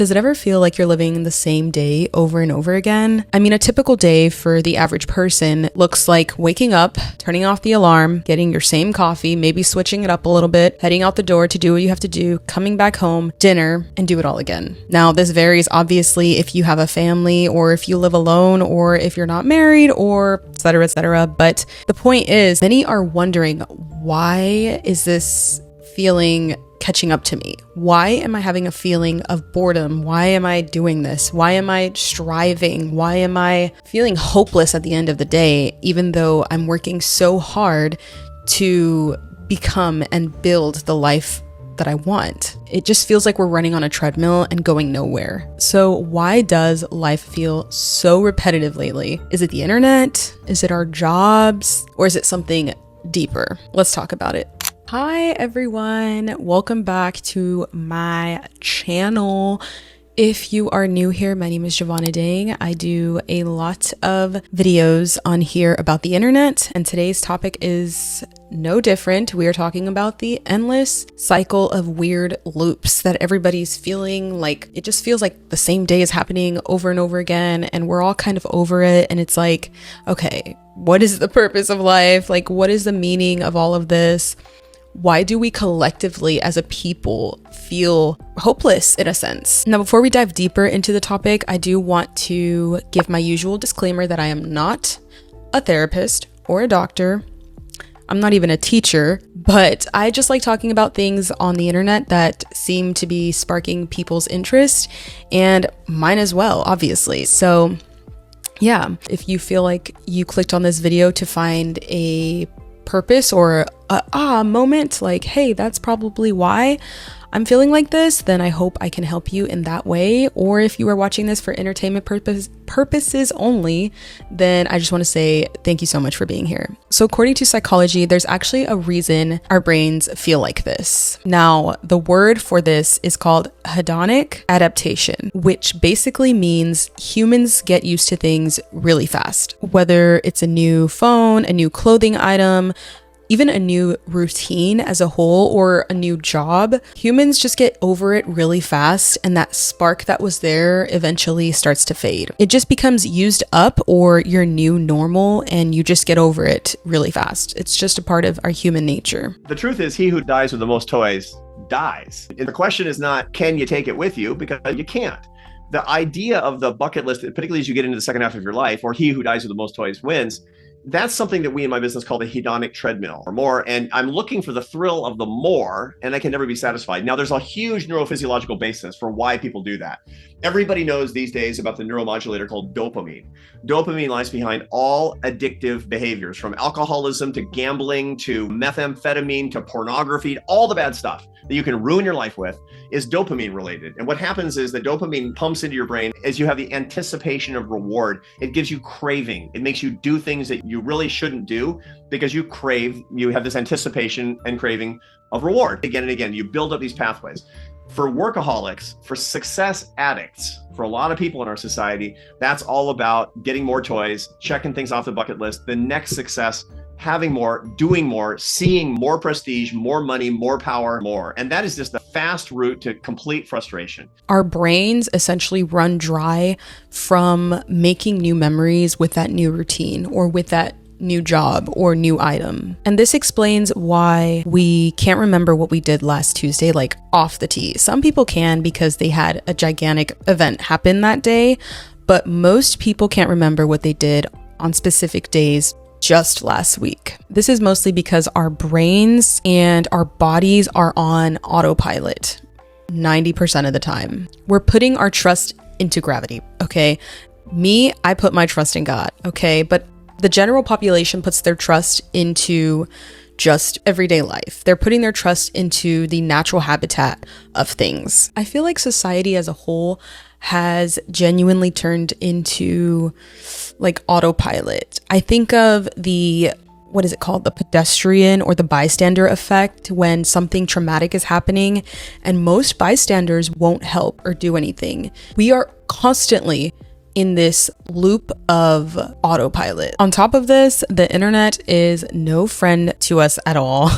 Does it ever feel like you're living the same day over and over again? I mean, a typical day for the average person looks like waking up, turning off the alarm, getting your same coffee, maybe switching it up a little bit, heading out the door to do what you have to do, coming back home, dinner, and do it all again. Now, this varies obviously if you have a family or if you live alone or if you're not married or etc., etc. But the point is, many are wondering, why is this feeling catching up to me? Why am I having a feeling of boredom? Why am I doing this? Why am I striving? Why am I feeling hopeless at the end of the day, even though I'm working so hard to become and build the life that I want? It just feels like we're running on a treadmill and going nowhere. So why does life feel so repetitive lately? Is it the internet? Is it our jobs? Or is it something deeper? Let's talk about it. Hi everyone, welcome back to my channel. If you are new here, my name is Javona. I do a lot of videos on here about the internet, and today's topic is no different. We are talking about the endless cycle of weird loops that everybody's feeling like. It just feels like the same day is happening over and over again, and we're all kind of over it. And it's like, okay, what is the purpose of life? Like, what is the meaning of all of this? Why do we collectively as a people feel hopeless in a sense? Now, before we dive deeper into the topic, I do want to give my usual disclaimer that I am not a therapist or a doctor. I'm not even a teacher, but I just like talking about things on the internet that seem to be sparking people's interest and mine as well, obviously. So yeah, if you feel like you clicked on this video to find a purpose or a moment like, hey, that's probably why I'm feeling like this, then I hope I can help you in that way. Or if you are watching this for entertainment purposes only, then I just want to say thank you so much for being here. So according to psychology, there's actually a reason our brains feel like this. Now, the word for this is called hedonic adaptation, which basically means humans get used to things really fast. Whether it's a new phone, a new clothing item, even a new routine as a whole, or a new job, humans just get over it really fast, and that spark that was there eventually starts to fade. It just becomes used up or your new normal, and you just get over it really fast. It's just a part of our human nature. The truth is, he who dies with the most toys dies. And the question is not, can you take it with you? Because you can't. The idea of the bucket list, particularly as you get into the second half of your life, or he who dies with the most toys wins, that's something that we in my business call the hedonic treadmill or more. And I'm looking for the thrill of the more, and I can never be satisfied. Now, there's a huge neurophysiological basis for why people do that. Everybody knows these days about the neuromodulator called dopamine. Dopamine lies behind all addictive behaviors, from alcoholism to gambling to methamphetamine to pornography. All the bad stuff that you can ruin your life with is dopamine related. And what happens is that dopamine pumps into your brain as you have the anticipation of reward. It gives you craving. It makes you do things that you really shouldn't do because you have this anticipation and craving of reward. Again and again, you build up these pathways. For workaholics, for success addicts, for a lot of people in our society, that's all about getting more toys, checking things off the bucket list, the next success, having more, doing more, seeing more prestige, more money, more power, more. And that is just the fast route to complete frustration. Our brains essentially run dry from making new memories with that new routine or with that new job or new item. And this explains why we can't remember what we did last Tuesday, like off the tee. Some people can because they had a gigantic event happen that day, but most people can't remember what they did on specific days just last week. This is mostly because our brains and our bodies are on autopilot 90% of the time. We're putting our trust into gravity, okay? Me, I put my trust in God, okay? But the general population puts their trust into just everyday life. They're putting their trust into the natural habitat of things. I feel like society as a whole has genuinely turned into like autopilot. I think of the pedestrian or the bystander effect when something traumatic is happening and most bystanders won't help or do anything. We are constantly in this loop of autopilot. On top of this, the internet is no friend to us at all.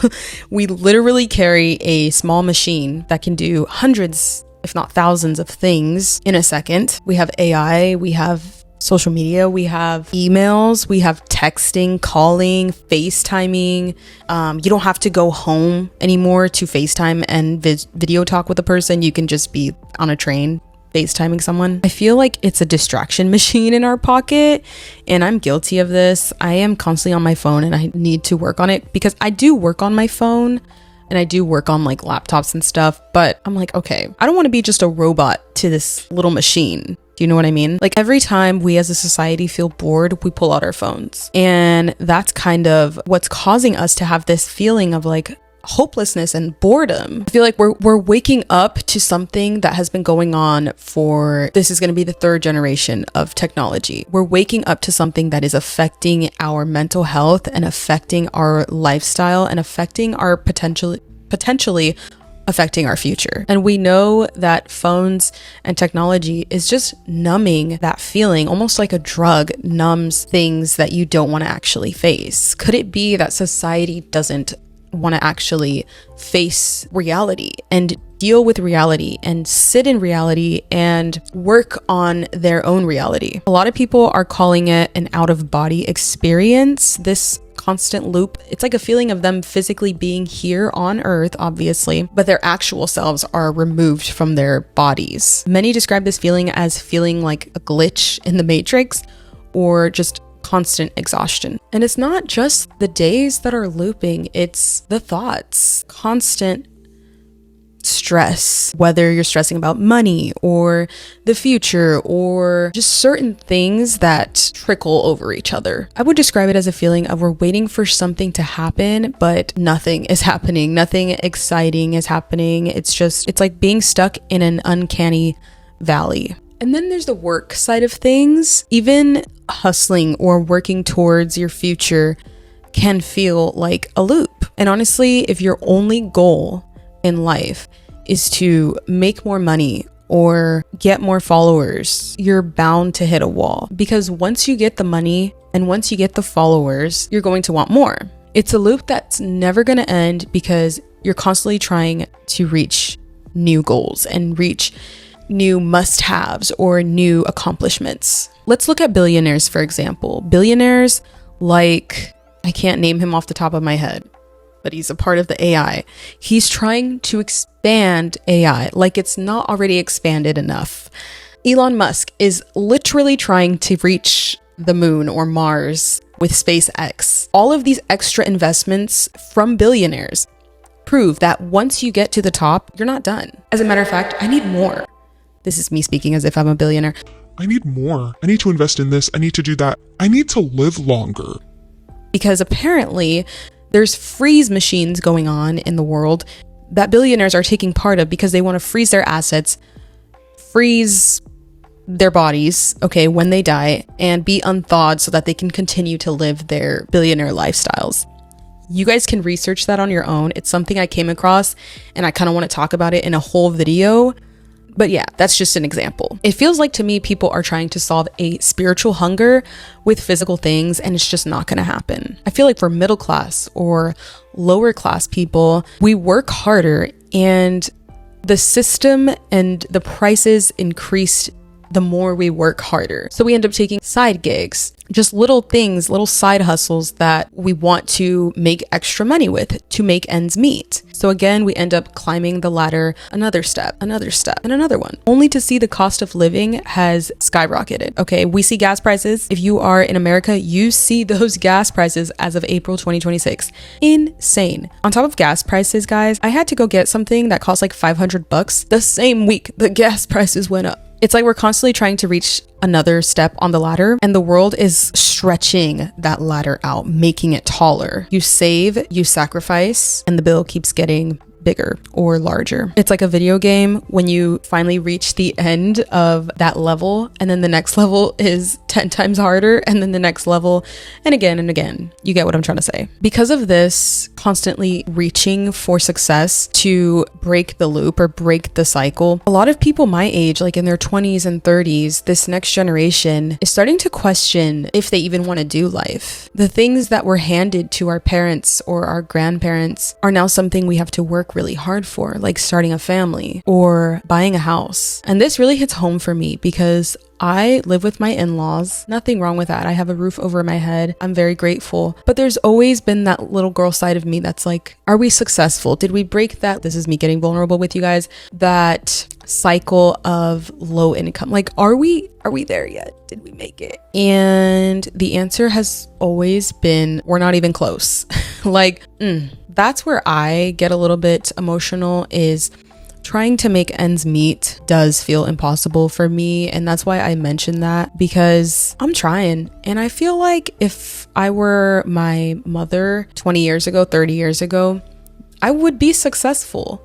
We literally carry a small machine that can do hundreds if not thousands of things in a second. We have AI, we have social media, we have emails, we have texting, calling, FaceTiming. You don't have to go home anymore to FaceTime and video talk with a person. You can just be on a train FaceTiming someone. I feel like it's a distraction machine in our pocket, and I'm guilty of this. I am constantly on my phone, and I need to work on it because I do work on my phone and I do work on like laptops and stuff, but I'm like, okay, I don't want to be just a robot to this little machine. Do you know what I mean? Like every time we as a society feel bored, we pull out our phones. And that's kind of what's causing us to have this feeling of like hopelessness and boredom. I feel like we're waking up to something that has been going on for, this is going to be the third generation of technology. We're waking up to something that is affecting our mental health and affecting our lifestyle and affecting our potentially affecting our future. And we know that phones and technology is just numbing that feeling, almost like a drug numbs things that you don't want to actually face. Could it be that society doesn't want to actually face reality and deal with reality and sit in reality and work on their own reality? A lot of people are calling it an out-of-body experience, this constant loop. It's like a feeling of them physically being here on earth, obviously, but their actual selves are removed from their bodies. Many describe this feeling as feeling like a glitch in the Matrix or just constant exhaustion. And it's not just the days that are looping, it's the thoughts, constant stress, whether you're stressing about money or the future or just certain things that trickle over each other. I would describe it as a feeling of we're waiting for something to happen, but nothing is happening. Nothing exciting is happening. It's like being stuck in an uncanny valley. And then there's the work side of things. Even hustling or working towards your future can feel like a loop. And honestly, if your only goal in life is to make more money or get more followers, you're bound to hit a wall. Because once you get the money and once you get the followers, you're going to want more. It's a loop that's never going to end because you're constantly trying to reach new goals and reach new must-haves or new accomplishments. Let's look at billionaires, for example. Billionaires like, I can't name him off the top of my head, but he's a part of the AI. He's trying to expand AI like it's not already expanded enough. Elon Musk is literally trying to reach the moon or Mars with SpaceX. All of these extra investments from billionaires prove that once you get to the top, you're not done. As a matter of fact, I need more. This is me speaking as if I'm a billionaire. I need more. I need to invest in this. I need to do that. I need to live longer. Because apparently there's freeze machines going on in the world that billionaires are taking part of because they want to freeze their assets, freeze their bodies, okay, when they die, and be unthawed so that they can continue to live their billionaire lifestyles. You guys can research that on your own. It's something I came across and I kind of want to talk about it in a whole video. But yeah, that's just an example. It feels like to me people are trying to solve a spiritual hunger with physical things, and it's just not going to happen. I feel like for middle class or lower class people, we work harder and the system and the prices increased the more we work harder. So we end up taking side gigs, just little things, little side hustles that we want to make extra money with to make ends meet. So again, we end up climbing the ladder, another step, and another one, only to see the cost of living has skyrocketed. Okay, we see gas prices. If you are in America, you see those gas prices as of April 2026. Insane. On top of gas prices, guys, I had to go get something that cost like $500 the same week the gas prices went up. It's like we're constantly trying to reach another step on the ladder, and the world is stretching that ladder out, making it taller. You save, you sacrifice, and the bill keeps getting bigger or larger. It's like a video game when you finally reach the end of that level, and then the next level is 10 times harder, and then the next level, and again and again. You get what I'm trying to say. Because of this constantly reaching for success to break the loop or break the cycle, a lot of people my age, like in their 20s and 30s, this next generation is starting to question if they even want to do life. The things that were handed to our parents or our grandparents are now something we have to work really hard for, like starting a family or buying a house. And this really hits home for me because I live with my in-laws. Nothing wrong with that. I have a roof over my head. I'm very grateful. But there's always been that little girl side of me that's like, are we successful? Did we break that? This is me getting vulnerable with you guys. That cycle of low income. Like, are we there yet? Did we make it? And the answer has always been, we're not even close. That's where I get a little bit emotional, is trying to make ends meet does feel impossible for me. And that's why I mentioned that, because I'm trying. And I feel like if I were my mother 20 years ago, 30 years ago, I would be successful.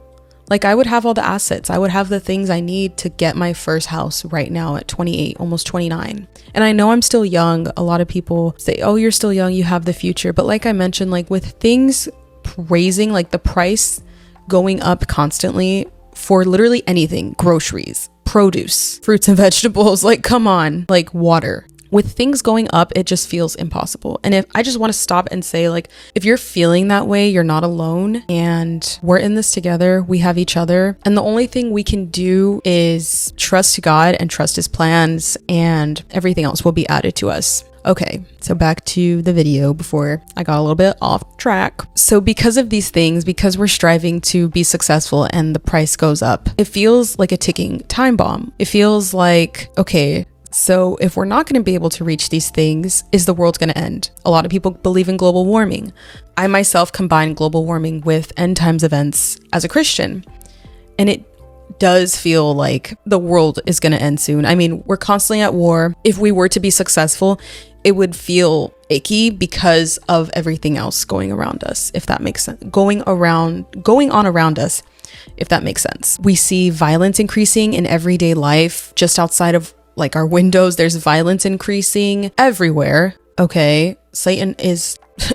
Like, I would have all the assets. I would have the things I need to get my first house right now at 28, almost 29. And I know I'm still young. A lot of people say, oh, you're still young, you have the future. But like I mentioned, like with things raising, like the price going up constantly, for literally anything, groceries, produce, fruits and vegetables, like come on, like water. With things going up, it just feels impossible. And if I just want to stop and say, like, if you're feeling that way, you're not alone, and we're in this together. We have each other. And the only thing we can do is trust God and trust his plans, and everything else will be added to us. Okay, so back to the video before I got a little bit off track. So because of these things, because we're striving to be successful and the price goes up, it feels like a ticking time bomb. It feels like, okay, so if we're not going to be able to reach these things, is the world going to end? A lot of people believe in global warming. I myself combine global warming with end times events as a Christian. And it does feel like the world is going to end soon. I mean, we're constantly at war. If we were to be successful, it would feel icky because of everything else going around us, if that makes sense. Going on around us, if that makes sense. We see violence increasing in everyday life. Just outside of like our windows, there's violence increasing everywhere. Okay, Satan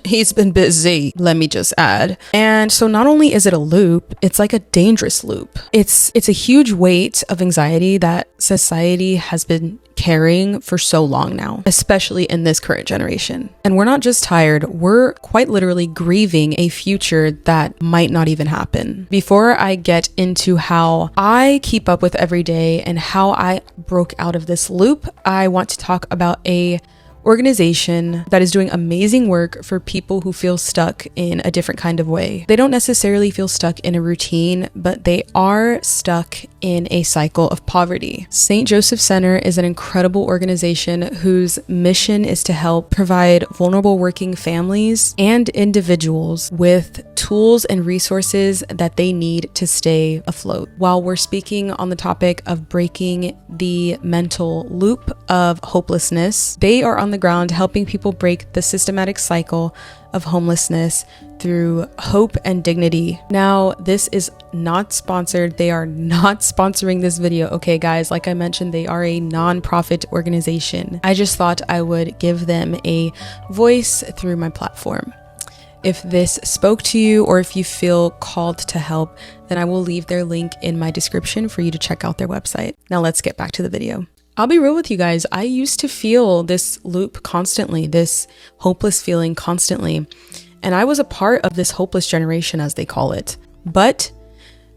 he's been busy, let me just add. And so not only is it a loop, it's like a dangerous loop. It's a huge weight of anxiety that society has been carrying for so long now, especially in this current generation. And we're not just tired, we're quite literally grieving a future that might not even happen. Before I get into how I keep up with every day and how I broke out of this loop, I want to talk about a organization that is doing amazing work for people who feel stuck in a different kind of way. They don't necessarily feel stuck in a routine, but they are stuck in a cycle of poverty. St. Joseph Center is an incredible organization whose mission is to help provide vulnerable working families and individuals with tools and resources that they need to stay afloat. While we're speaking on the topic of breaking the mental loop of hopelessness, they are on the ground helping people break the systematic cycle of homelessness through hope and dignity. Now, this is not sponsored. They are not sponsoring this video. Okay, guys, like I mentioned, they are a non-profit organization. I just thought I would give them a voice through my platform. If this spoke to you, or if you feel called to help, then I will leave their link in my description for you to check out their website. Now let's get back to the video. I'll be real with you guys. I used to feel this loop constantly, this hopeless feeling constantly. And I was a part of this hopeless generation, as they call it. But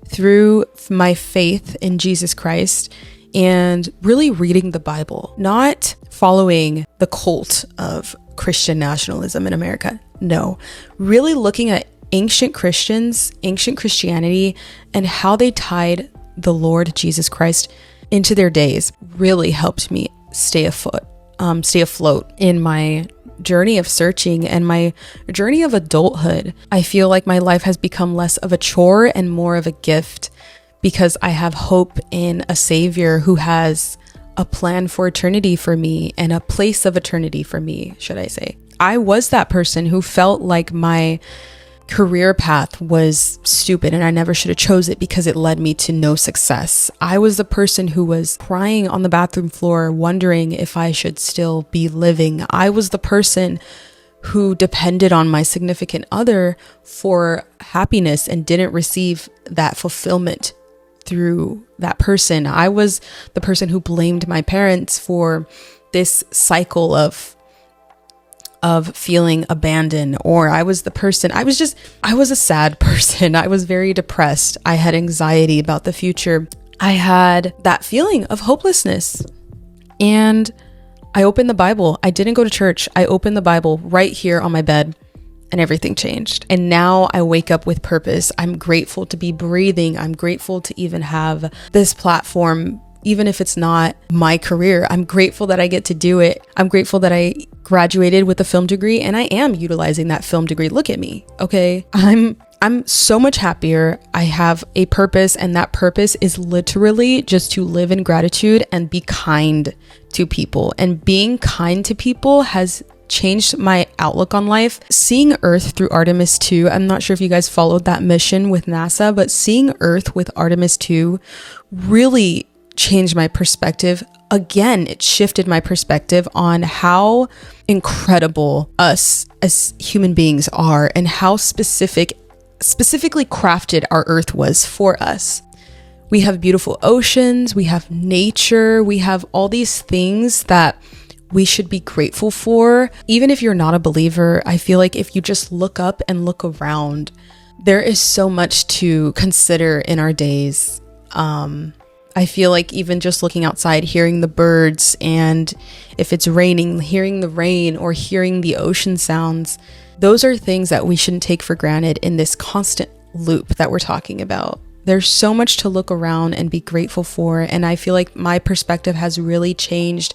through my faith in Jesus Christ and really reading the Bible, not following the cult of Christian nationalism in America. No, really looking at ancient Christians, ancient Christianity, and how they tied the Lord Jesus Christ into their days really helped me stay afloat in my journey of searching and my journey of adulthood. I feel like my life has become less of a chore and more of a gift because I have hope in a Savior who has a plan for eternity for me and a place of eternity for me, should I say. I was that person who felt like my career path was stupid and I never should have chose it because it led me to no success. I was the person who was crying on the bathroom floor, wondering if I should still be living. I was the person who depended on my significant other for happiness and didn't receive that fulfillment through that person. I was the person who blamed my parents for this cycle of feeling abandoned, or I was a sad person. I was very depressed. I had anxiety about the future. I had that feeling of hopelessness. And I opened the Bible. I didn't go to church. I opened the Bible right here on my bed and everything changed. And now I wake up with purpose. I'm grateful to be breathing. I'm grateful to even have this platform, even if it's not my career. I'm grateful that I get to do it. I'm grateful that I graduated with a film degree and I am utilizing that film degree. Look at me, okay? I'm so much happier. I have a purpose, and that purpose is literally just to live in gratitude and be kind to people. And being kind to people has changed my outlook on life. Seeing Earth through Artemis 2, I'm not sure if you guys followed that mission with NASA, but seeing Earth with Artemis 2 really changed my perspective. Again, it shifted my perspective on how incredible us as human beings are and how specifically crafted our Earth was for us. We have beautiful oceans, we have nature, we have all these things that we should be grateful for. Even if you're not a believer, I feel like if you just look up and look around, there is so much to consider in our days. I feel like even just looking outside, hearing the birds, and if it's raining, hearing the rain or hearing the ocean sounds, those are things that we shouldn't take for granted in this constant loop that we're talking about. There's so much to look around and be grateful for. And I feel like my perspective has really changed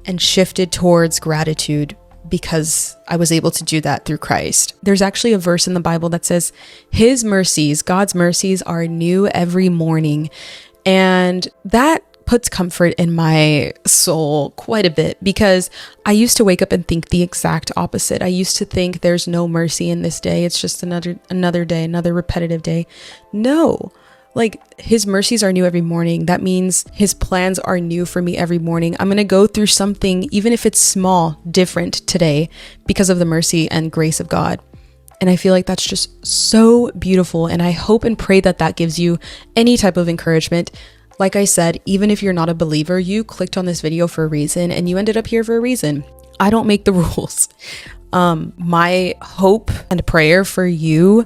and shifted towards gratitude because I was able to do that through Christ. There's actually a verse in the Bible that says, His mercies, God's mercies, are new every morning. And that puts comfort in my soul quite a bit, because I used to wake up and think the exact opposite. I used to think there's no mercy in this day. It's just another day, another repetitive day. No, like His mercies are new every morning. That means His plans are new for me every morning. I'm going to go through something, even if it's small, different today because of the mercy and grace of God. And I feel like that's just so beautiful. And I hope and pray that that gives you any type of encouragement. Like I said, even if you're not a believer, you clicked on this video for a reason and you ended up here for a reason. I don't make the rules. My hope and prayer for you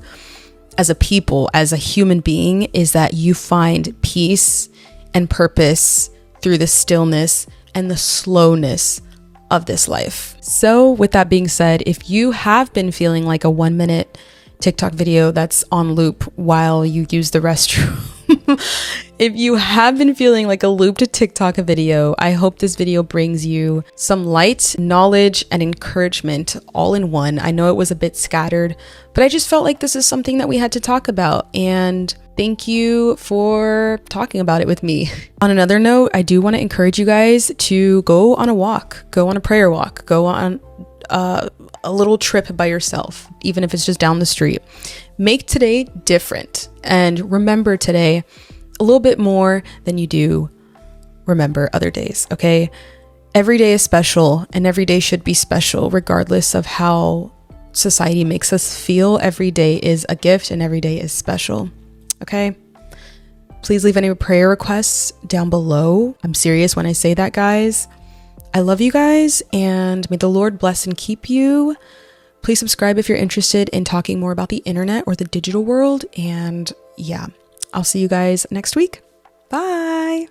as a people, as a human being, is that you find peace and purpose through the stillness and the slowness of this life. So with that being said, if you have been feeling like a 1-minute TikTok video that's on loop while you use the restroom, if you have been feeling like a looped TikTok video, I hope this video brings you some light, knowledge, and encouragement all in one. I know it was a bit scattered, but I just felt like this is something that we had to talk about. And thank you for talking about it with me. On another note, I do want to encourage you guys to go on a walk, go on a prayer walk, go on a little trip by yourself, even if it's just down the street. Make today different and remember today a little bit more than you do remember other days, okay? Every day is special, and every day should be special regardless of how society makes us feel. Every day is a gift and every day is special, okay? Please leave any prayer requests down below. I'm serious when I say that, guys. I love you guys, and may the Lord bless and keep you. Please subscribe if you're interested in talking more about the internet or the digital world. And yeah, I'll see you guys next week. Bye.